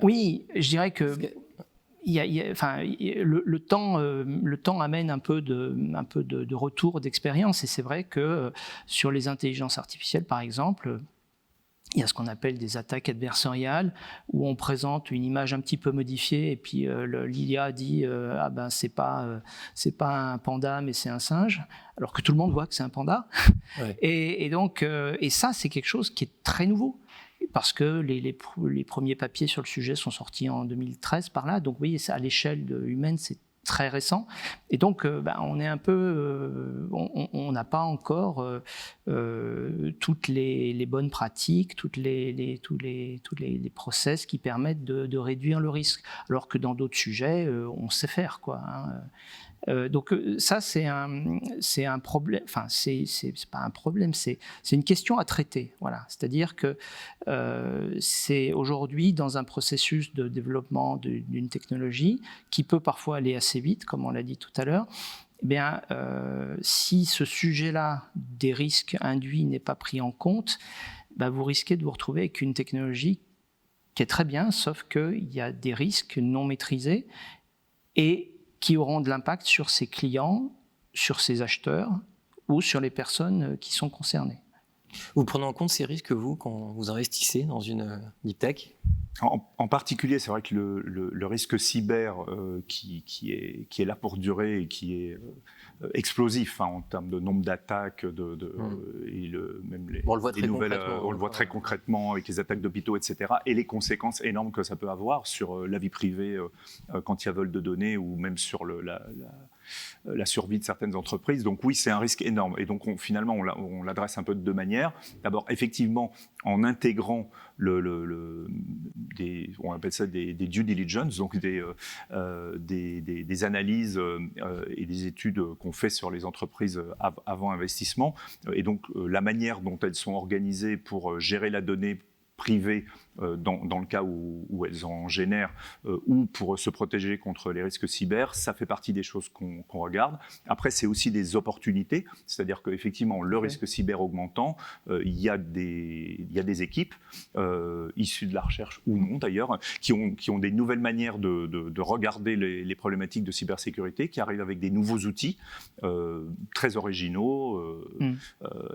Oui, je dirais que... Le temps amène un peu de retour d'expérience, et c'est vrai que sur les intelligences artificielles, par exemple, il y a ce qu'on appelle des attaques adversariales, où on présente une image un petit peu modifiée, et puis l'IA dit c'est pas un panda, mais c'est un singe, alors que tout le monde voit que c'est un panda. Ouais. Et donc ça, c'est quelque chose qui est très nouveau. Parce que les premiers papiers sur le sujet sont sortis en 2013 par là, donc vous voyez, à l'échelle humaine, c'est très récent. Et donc, on est un peu, on n'a pas encore toutes les bonnes pratiques, tous les process qui permettent de réduire le risque, alors que dans d'autres sujets, on sait faire, quoi. Donc ça, c'est un problème. Enfin, c'est pas un problème, c'est une question à traiter. Voilà, c'est-à-dire que c'est aujourd'hui dans un processus de développement d'une technologie qui peut parfois aller assez vite, comme on l'a dit tout à l'heure. Eh bien, si ce sujet-là des risques induits n'est pas pris en compte, vous risquez de vous retrouver avec une technologie qui est très bien, sauf qu'il y a des risques non maîtrisés et qui auront de l'impact sur ses clients, sur ses acheteurs ou sur les personnes qui sont concernées. Vous prenez en compte ces risques, vous, quand vous investissez dans une deep tech ? En particulier, c'est vrai que le risque cyber qui est là pour durer et qui est explosif en termes de nombre d'attaques, on le voit très concrètement avec les attaques d'hôpitaux, etc. Et les conséquences énormes que ça peut avoir sur la vie privée quand il y a vol de données ou même sur la survie de certaines entreprises. Donc oui, c'est un risque énorme. Et donc finalement, on l'adresse un peu de deux manières. D'abord, effectivement, en intégrant on appelle ça des due diligence, donc des analyses et des études qu'on fait sur les entreprises avant investissement. Et donc la manière dont elles sont organisées pour gérer la donnée privée dans le cas où elles en génèrent ou pour se protéger contre les risques cyber, ça fait partie des choses qu'on regarde. Après, c'est aussi des opportunités, c'est-à-dire qu'effectivement, le risque cyber augmentant, il y a des équipes issues de la recherche ou non d'ailleurs, qui ont des nouvelles manières de regarder les problématiques de cybersécurité, qui arrivent avec des nouveaux outils très originaux.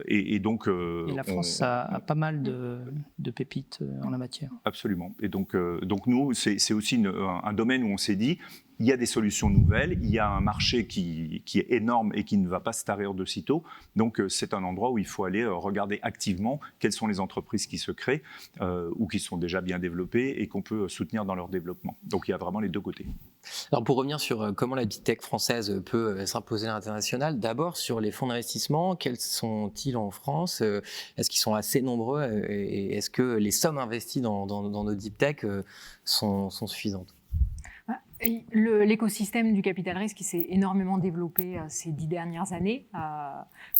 Et donc... et la France a pas mal de pépites en la matière. Absolument. Et donc nous, c'est aussi un domaine où on s'est dit, il y a des solutions nouvelles, il y a un marché qui est énorme et qui ne va pas se tarir de sitôt. Donc c'est un endroit où il faut aller regarder activement quelles sont les entreprises qui se créent ou qui sont déjà bien développées et qu'on peut soutenir dans leur développement. Donc il y a vraiment les deux côtés. Alors pour revenir sur comment la big tech française peut s'imposer à l'international, d'abord sur les fonds d'investissement, quels sont-ils en France ? Est-ce qu'ils sont assez nombreux et est-ce que les sommes investies dans nos deep tech sont suffisantes ? L'écosystème du capital risque s'est énormément développé ces 10 dernières années.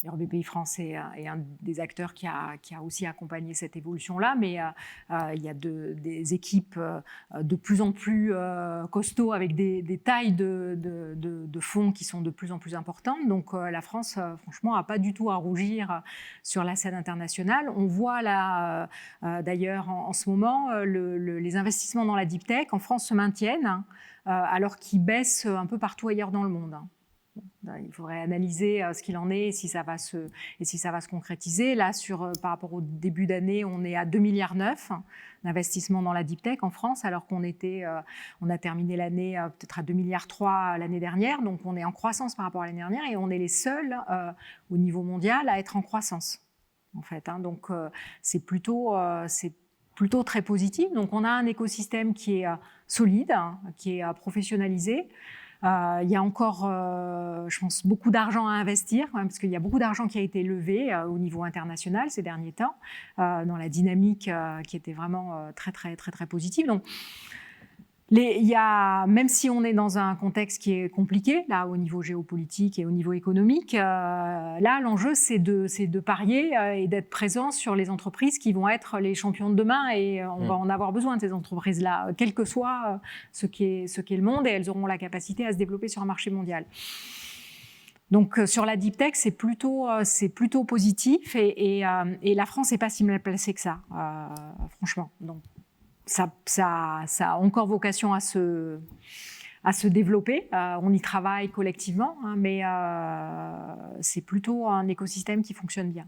BPIFrance est un des acteurs qui a aussi accompagné cette évolution-là, mais il y a des équipes de plus en plus costauds avec des tailles de fonds qui sont de plus en plus importantes. Donc la France, franchement, n'a pas du tout à rougir sur la scène internationale. On voit là, d'ailleurs, en ce moment, les investissements dans la deep tech en France se maintiennent, alors qu'ils baissent un peu partout ailleurs dans le monde. Il faudrait analyser ce qu'il en est et si ça va se concrétiser. Là, par rapport au début d'année, on est à 2,9 milliards d'investissements dans la deep tech en France, alors qu'on a terminé l'année peut-être à 2,3 milliards l'année dernière. Donc, on est en croissance par rapport à l'année dernière et on est les seuls au niveau mondial à être en croissance, en fait. Donc, c'est plutôt très positif. Donc, on a un écosystème qui est solide, qui est professionnalisé. Il y a encore, je pense, beaucoup d'argent à investir, parce qu'il y a beaucoup d'argent qui a été levé au niveau international ces derniers temps, dans la dynamique qui était vraiment très, très, très, très positive. Donc, même si on est dans un contexte qui est compliqué, là, au niveau géopolitique et au niveau économique, là, l'enjeu, c'est de parier et d'être présent sur les entreprises qui vont être les champions de demain, et on va en avoir besoin de ces entreprises-là, quel que soit ce qu'est le monde, et elles auront la capacité à se développer sur un marché mondial. Donc, sur la deep tech, c'est plutôt positif, et la France n'est pas si mal placée que ça, franchement. Donc, ça a encore vocation à se développer. On y travaille collectivement, mais c'est plutôt un écosystème qui fonctionne bien.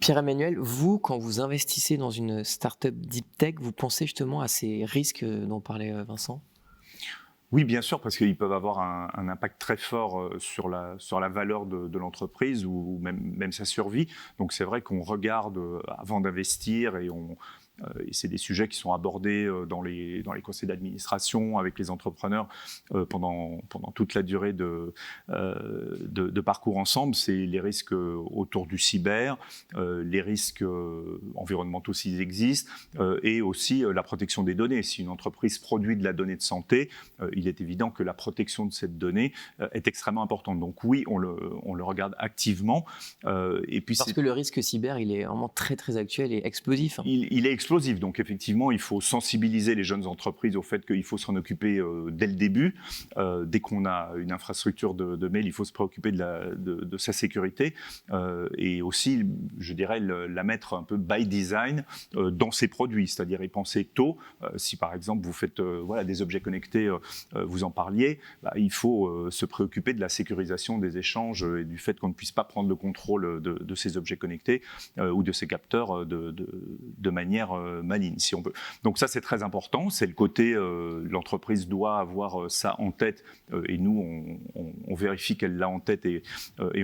Pierre-Emmanuel, vous, quand vous investissez dans une start-up deep tech, vous pensez justement à ces risques dont parlait Vincent ? Oui, bien sûr, parce qu'ils peuvent avoir un impact très fort sur la valeur de l'entreprise ou même sa survie. Donc c'est vrai qu'on regarde avant d'investir, et c'est des sujets qui sont abordés dans les conseils d'administration avec les entrepreneurs pendant toute la durée de parcours ensemble. C'est les risques autour du cyber, les risques environnementaux s'ils existent, et aussi la protection des données. Si une entreprise produit de la donnée de santé, il est évident que la protection de cette donnée est extrêmement importante. Donc oui, on le regarde activement. Et puis parce que le risque cyber, il est vraiment très très actuel et explosif. Il est explosif. Donc effectivement, il faut sensibiliser les jeunes entreprises au fait qu'il faut s'en occuper dès le début. Dès qu'on a une infrastructure de mail, il faut se préoccuper de sa sécurité, et aussi, je dirais, la mettre un peu by design dans ses produits, c'est-à-dire y penser tôt. Si par exemple vous faites des objets connectés, vous en parliez, il faut se préoccuper de la sécurisation des échanges et du fait qu'on ne puisse pas prendre le contrôle de ces objets connectés ou de ces capteurs de manière maligne, si on peut. Donc ça, c'est très important. C'est le côté, l'entreprise doit avoir ça en tête, et nous, on vérifie qu'elle l'a en tête, et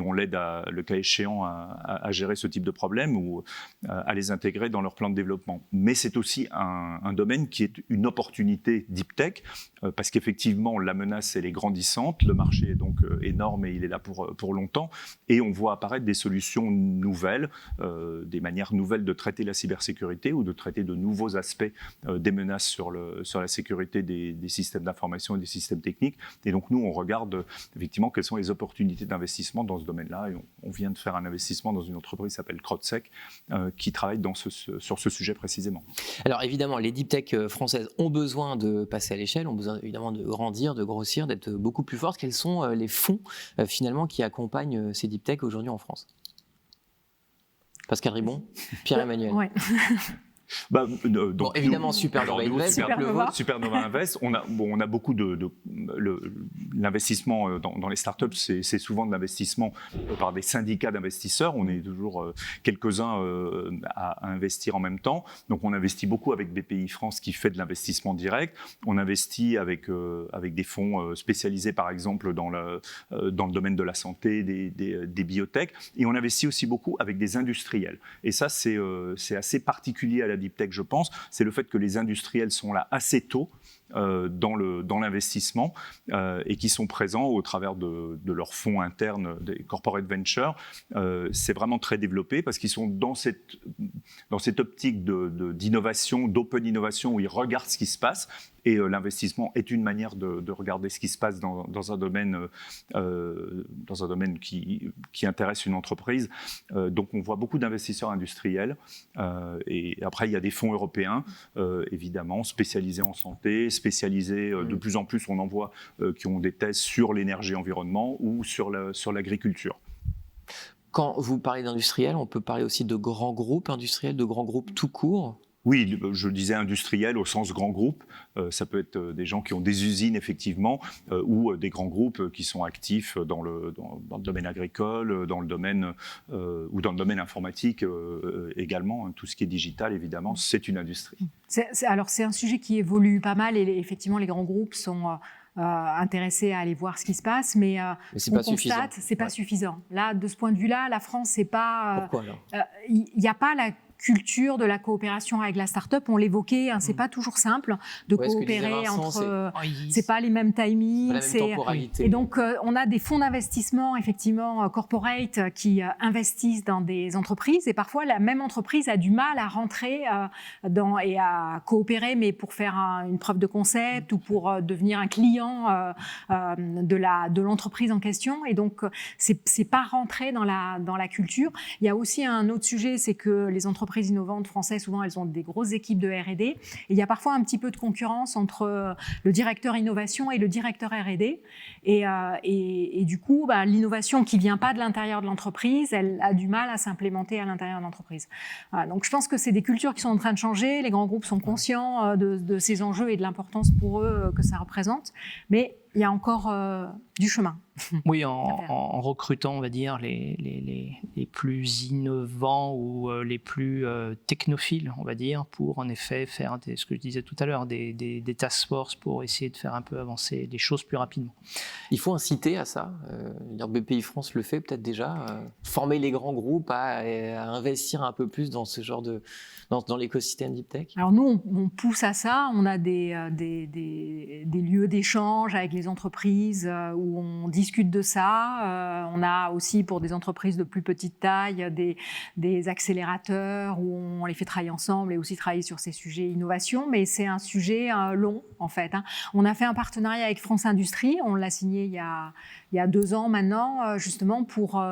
on l'aide, le cas échéant, à gérer ce type de problème ou à les intégrer dans leur plan de développement. Mais c'est aussi un domaine qui est une opportunité deep tech, parce qu'effectivement, la menace, elle est grandissante, le marché est donc énorme et il est là pour longtemps, et on voit apparaître des solutions nouvelles, des manières nouvelles de traiter la cybersécurité ou de traiter de nouveaux aspects des menaces sur la sécurité des systèmes d'information et des systèmes techniques. Et donc nous, on regarde effectivement quelles sont les opportunités d'investissement dans ce domaine-là. Et on vient de faire un investissement dans une entreprise qui s'appelle CrowdSec, qui travaille sur ce sujet précisément. Alors évidemment, les deep tech françaises ont besoin de passer à l'échelle, ont besoin évidemment de grandir, de grossir, d'être beaucoup plus fortes. Quels sont les fonds finalement qui accompagnent ces deep tech aujourd'hui en France ? Pascal Ribon, Pierre-Emmanuel. Ouais. Donc, évidemment, Supernova Invest. Supernova Invest. On a beaucoup l'investissement dans les startups, c'est souvent de l'investissement par des syndicats d'investisseurs. On est toujours quelques-uns à investir en même temps. Donc, on investit beaucoup avec BPI France qui fait de l'investissement direct. On investit avec des fonds spécialisés, par exemple, dans le domaine de la santé, des biotech. Et on investit aussi beaucoup avec des industriels. Et ça, c'est assez particulier à la deep tech, je pense. C'est le fait que les industriels sont là assez tôt dans l'investissement, et qui sont présents au travers de leurs fonds internes, des corporate ventures. C'est vraiment très développé parce qu'ils sont dans cette optique d'innovation, d'open innovation, où ils regardent ce qui se passe. Et l'investissement est une manière de regarder ce qui se passe dans un domaine qui intéresse une entreprise. Donc on voit beaucoup d'investisseurs industriels. Et après, il y a des fonds européens, évidemment, spécialisés en santé, spécialisés, de plus en plus, on en voit, qui ont des thèses sur l'énergie-environnement ou sur l'agriculture. Quand vous parlez d'industriels, on peut parler aussi de grands groupes industriels, de grands groupes tout court. Oui, je disais industriel au sens grand groupe. Ça peut être des gens qui ont des usines, effectivement, ou des grands groupes qui sont actifs dans le domaine agricole, dans le domaine, ou dans le domaine informatique également. Tout ce qui est digital, évidemment, c'est une industrie. Alors, c'est un sujet qui évolue pas mal et effectivement, les grands groupes sont intéressés à aller voir ce qui se passe, mais c'est on pas suffisant. constate, c'est pas suffisant. Là, de ce point de vue-là, la France, c'est pas. Pourquoi alors ? Il n'y a pas la culture de la coopération avec la start-up, on l'évoquait, c'est pas toujours simple de coopérer entre. C'est pas les mêmes timings, la même temporalité. Et donc on a des fonds d'investissement effectivement corporate qui investissent dans des entreprises et parfois la même entreprise a du mal à rentrer et à coopérer, mais pour faire une preuve de concept ou pour devenir un client de l'entreprise en question. Et donc c'est pas rentré dans la culture. Il y a aussi un autre sujet, c'est que les entreprises innovantes françaises, souvent, elles ont des grosses équipes de R&D. Et il y a parfois un petit peu de concurrence entre le directeur innovation et le directeur R&D. Et du coup, l'innovation qui ne vient pas de l'intérieur de l'entreprise, elle a du mal à s'implémenter à l'intérieur de l'entreprise. Voilà, donc, je pense que c'est des cultures qui sont en train de changer. Les grands groupes sont conscients de ces enjeux et de l'importance pour eux que ça représente. Mais il y a encore du chemin. Oui, en recrutant, on va dire, les plus innovants ou les plus technophiles, on va dire, pour en effet faire ce que je disais tout à l'heure, des task force pour essayer de faire un peu avancer les choses plus rapidement. Il faut inciter à ça. BPI France le fait peut-être déjà. Former les grands groupes à investir un peu plus dans ce genre dans l'écosystème Deep Tech. Alors nous, on pousse à ça. On a des lieux d'échange avec les entreprises où on discute de ça. On a aussi pour des entreprises de plus petite taille des accélérateurs où on les fait travailler ensemble et aussi travailler sur ces sujets innovation. Mais c'est un sujet long en fait. On a fait un partenariat avec France Industrie. On l'a signé il y a 2 ans maintenant, justement pour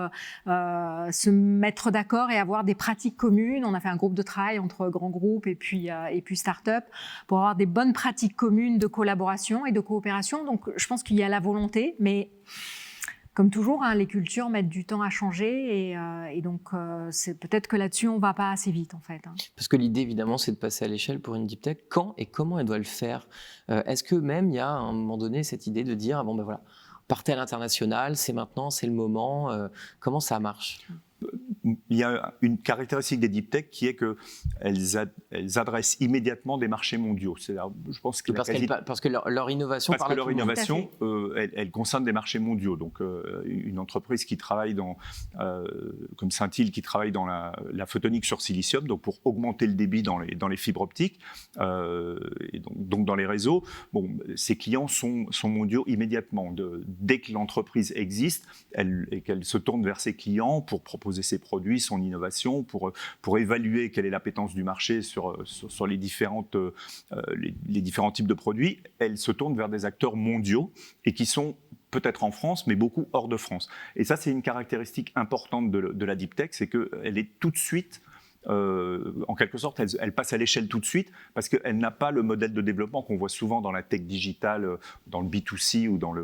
se mettre d'accord et avoir des pratiques communes. On a fait un groupe de travail entre grands groupes et puis start-up pour avoir des bonnes pratiques communes de collaboration et de coopération. Donc, je pense qu'il y a la volonté, mais comme toujours, les cultures mettent du temps à changer et donc c'est peut-être que là-dessus, on ne va pas assez vite en fait. Parce que l'idée, évidemment, c'est de passer à l'échelle pour une Deep Tech. Quand et comment elle doit le faire ? Est-ce que même il y a à un moment donné cette idée de dire, bon ben voilà, partez à l'international, c'est maintenant, c'est le moment, comment ça marche ? Il y a une caractéristique des deep tech qui est qu'elles adressent immédiatement des marchés mondiaux. Je pense que parce que leur innovation, elle concerne des marchés mondiaux. Donc, une entreprise qui travaille comme Saint-Hill, qui travaille dans la photonique sur silicium, donc pour augmenter le débit dans les fibres optiques, et donc dans les réseaux. Bon, ses clients sont mondiaux immédiatement. Dès que l'entreprise existe, et qu'elle se tourne vers ses clients pour proposer ses produits, son innovation, pour évaluer quelle est l'appétence du marché sur les différents types de produits, elle se tourne vers des acteurs mondiaux et qui sont peut-être en France, mais beaucoup hors de France. Et ça, c'est une caractéristique importante de la Deep Tech, c'est qu'elle est tout de suite en quelque sorte, elle passe à l'échelle tout de suite parce qu'elle n'a pas le modèle de développement qu'on voit souvent dans la tech digitale, dans le B2C ou dans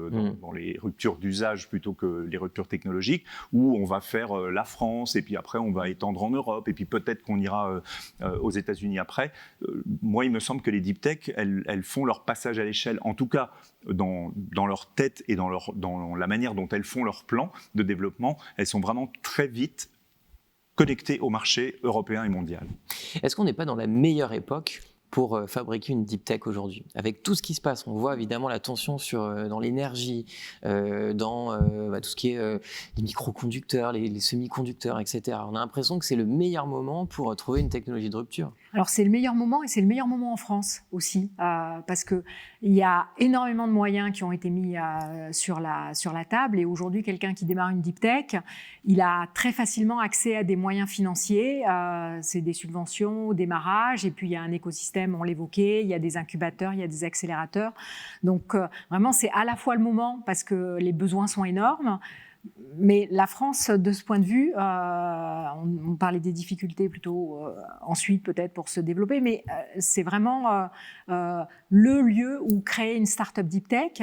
les ruptures d'usage plutôt que les ruptures technologiques, où on va faire la France et puis après on va étendre en Europe et puis peut-être qu'on ira aux États-Unis après. Moi, il me semble que les deep tech, elles font leur passage à l'échelle, en tout cas dans leur tête et dans la manière dont elles font leur plan de développement. Elles sont vraiment très vite connectés au marché européen et mondial. Est-ce qu'on n'est pas dans la meilleure époque pour fabriquer une deep tech aujourd'hui ? Avec tout ce qui se passe, on voit évidemment la tension dans l'énergie, dans tout ce qui est les microconducteurs, les semi-conducteurs, etc. On a l'impression que c'est le meilleur moment pour trouver une technologie de rupture. Alors c'est le meilleur moment et c'est le meilleur moment en France aussi, parce qu'il y a énormément de moyens qui ont été mis sur la table et aujourd'hui quelqu'un qui démarre une deep tech, il a très facilement accès à des moyens financiers, c'est des subventions au démarrage et puis il y a un écosystème, on l'évoquait, il y a des incubateurs, il y a des accélérateurs, donc vraiment c'est à la fois le moment parce que les besoins sont énormes, Mais la France, de ce point de vue, on parlait des difficultés plutôt ensuite peut-être pour se développer, mais c'est vraiment le lieu où créer une start-up deep tech.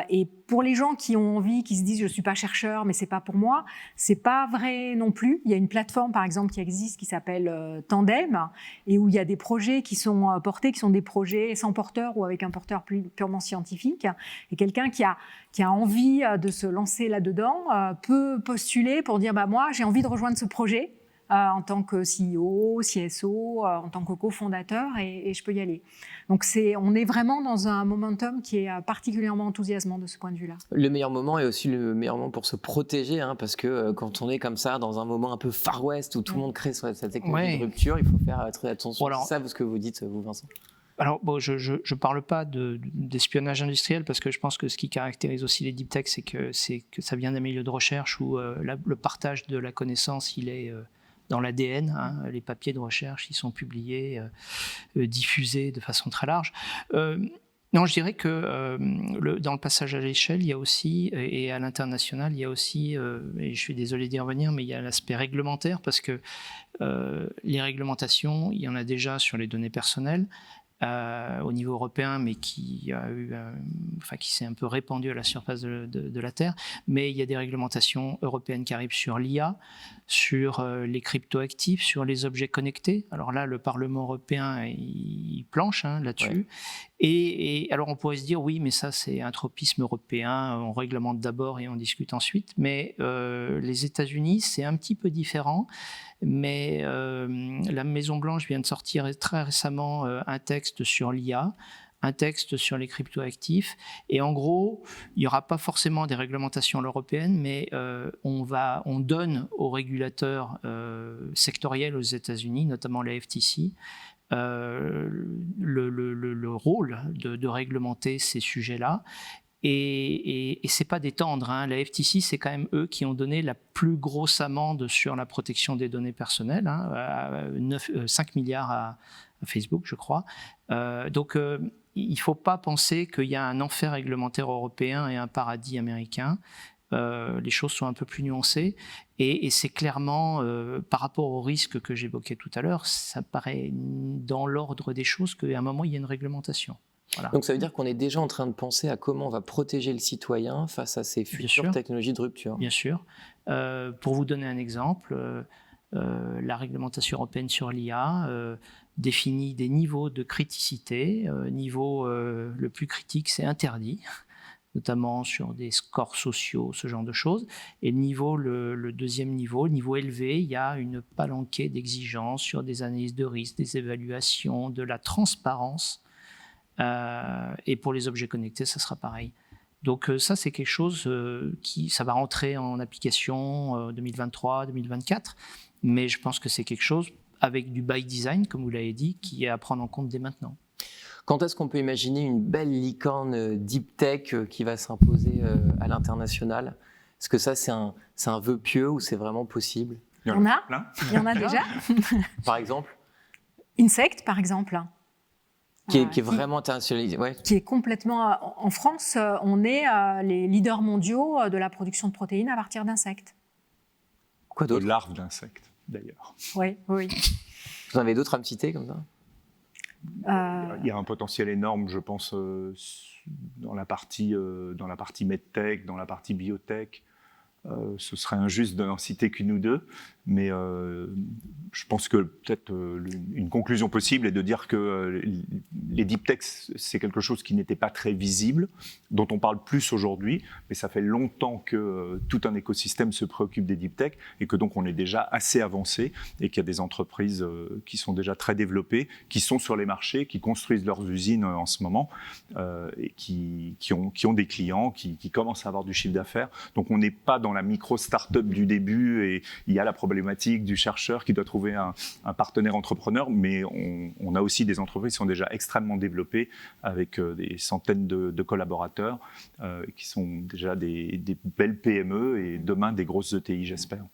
Et pour les gens qui ont envie, qui se disent je suis pas chercheur, mais c'est pas pour moi, c'est pas vrai non plus. Il y a une plateforme par exemple qui existe qui s'appelle Tandem et où il y a des projets qui sont portés, qui sont des projets sans porteur ou avec un porteur purement scientifique. Et quelqu'un qui a envie de se lancer là-dedans peut postuler pour dire moi j'ai envie de rejoindre ce projet en tant que CEO, CSO, en tant que cofondateur et je peux y aller. Donc on est vraiment dans un momentum qui est particulièrement enthousiasmant de ce point de vue-là. Le meilleur moment est aussi le meilleur moment pour se protéger, parce que quand on est comme ça dans un moment un peu Far West où tout le monde crée sa technologie de rupture, il faut faire très attention. C'est ça ce que vous dites, vous Vincent? Alors, je ne parle pas d'espionnage industriel parce que je pense que ce qui caractérise aussi les deep tech, c'est que ça vient d'un milieu de recherche où le partage de la connaissance, il est dans l'ADN. Les papiers de recherche, ils sont publiés, diffusés de façon très large. Non, je dirais que dans le passage à l'échelle, il y a aussi, et à l'international, il y a aussi, et je suis désolé d'y revenir, mais il y a l'aspect réglementaire parce que les réglementations, il y en a déjà sur les données personnelles, au niveau européen, mais qui s'est un peu répandu à la surface de la Terre. Mais il y a des réglementations européennes qui arrivent sur l'IA, sur les cryptoactifs, sur les objets connectés. Alors là, le Parlement européen, il planche là-dessus. Ouais. Et alors on pourrait se dire, oui, mais ça c'est un tropisme européen, on réglemente d'abord et on discute ensuite. Mais les États-Unis, c'est un petit peu différent. Mais la Maison-Blanche vient de sortir très récemment un texte sur l'IA, un texte sur les cryptoactifs. Et en gros, il n'y aura pas forcément des réglementations européennes, mais on donne aux régulateurs sectoriels aux États-Unis, notamment la FTC, le rôle de réglementer ces sujets-là. Et c'est pas détendre, la FTC, c'est quand même eux qui ont donné la plus grosse amende sur la protection des données personnelles, 5 milliards à Facebook, je crois. Donc, il faut pas penser qu'il y a un enfer réglementaire européen et un paradis américain. Les choses sont un peu plus nuancées et c'est clairement, par rapport au risque que j'évoquais tout à l'heure, ça paraît dans l'ordre des choses qu'à un moment, il y a une réglementation. Voilà. Donc ça veut dire qu'on est déjà en train de penser à comment on va protéger le citoyen face à ces futures technologies de rupture. Bien sûr. Pour vous donner un exemple, la réglementation européenne sur l'IA définit des niveaux de criticité. Le plus critique, c'est interdit, notamment sur des scores sociaux, ce genre de choses. Et le deuxième niveau, le niveau élevé, il y a une palanquée d'exigences sur des analyses de risque, des évaluations, de la transparence. Et pour les objets connectés, ça sera pareil. Donc ça, c'est quelque chose ça va rentrer en application 2023-2024, mais je pense que c'est quelque chose avec du by design, comme vous l'avez dit, qui est à prendre en compte dès maintenant. Quand est-ce qu'on peut imaginer une belle licorne deep tech qui va s'imposer à l'international? Est-ce que ça, c'est un vœu pieux ou c'est vraiment possible? Il y en a déjà. Par exemple Insect, par exemple. Qui est vraiment internationalisé, ouais. Qui est complètement... En France, on est les leaders mondiaux de la production de protéines à partir d'insectes. Quoi d'autre? De larves d'insectes, d'ailleurs. Oui. Vous en avez d'autres à me citer, comme ça? Il y a un potentiel énorme, je pense, dans la partie medtech, dans la partie biotech. Ce serait injuste de n'en citer qu'une ou deux, mais je pense que peut-être une conclusion possible est de dire que les deep tech, c'est quelque chose qui n'était pas très visible, dont on parle plus aujourd'hui, mais ça fait longtemps que tout un écosystème se préoccupe des deep tech et que donc on est déjà assez avancé et qu'il y a des entreprises qui sont déjà très développées, qui sont sur les marchés, qui construisent leurs usines en ce moment et qui ont des clients, qui commencent à avoir du chiffre d'affaires. Donc on n'est pas dans la micro-start-up du début et il y a la problématique du chercheur qui doit trouver un partenaire entrepreneur, mais on a aussi des entreprises qui sont déjà extrêmement développées avec des centaines de collaborateurs qui sont déjà des belles PME et demain des grosses ETI, j'espère.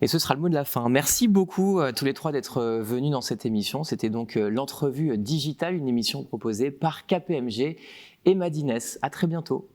Et ce sera le mot de la fin. Merci beaucoup tous les trois d'être venus dans cette émission. C'était donc l'entrevue digitale, une émission proposée par KPMG et Madines. À très bientôt.